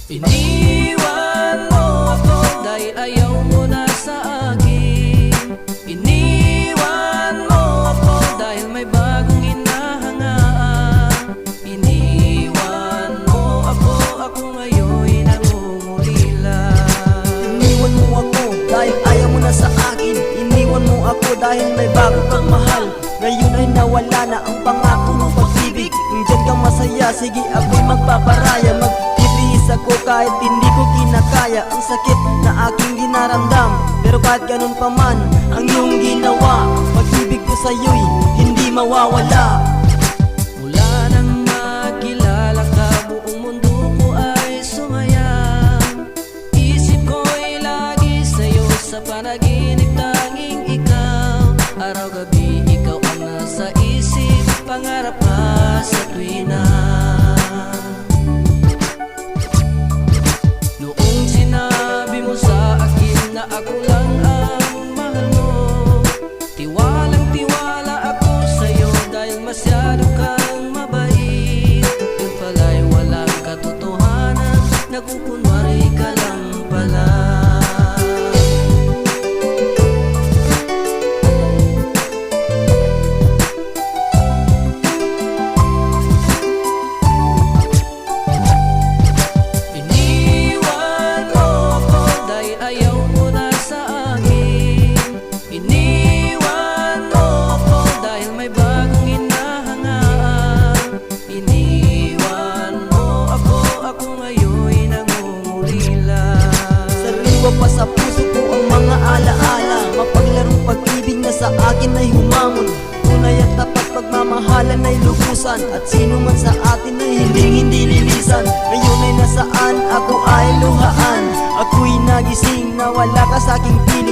Iniwan mo ako dahil ayaw mo na sa akin. Iniwan mo ako dahil may bagong hinahangaan. Iniwan mo ako ngayon'y nangungulila. Iniwan mo ako dahil ayaw mo na sa akin. Iniwan mo ako dahil may bago kang mahal. Ngayon ay nawala na ang pangako ng pag-ibig. Diyan kang masaya, sige ako'y magpaparaya. Magtitiis ako kahit hindi ko kinakaya ang sakit na aking dinaramdam. Pero kahit ganun pa man ang iyong ginawa, pag-ibig ko sa'yo'y hindi mawawala. Mula nang makilala ka, buong mundo ko ay sumaya. Isip ko'y lagi sa'yo, sa panaginip tanging ikaw. Araw-gabi ikaw ang nasa isip, pangarap ka sa tuwina. Noong sinabi mo sa akin na ako lang ang mahal mo, tiwalang-tiwala ako sa'yo dahil masyado kang mabait. Yun pala'y walang katotohanan, nagkukunwari ka lang pala. Pa sa puso ko ang mga alaala, mapaglarong pag-ibig na sa akin ay humamon. Tunay at tapat pagmamahalan ay lubusan, at sino man sa atin ay hindi lilisan. Ngayon ay nasaan, ako ay luhaan. Ako'y nagising na wala ka sa aking piling.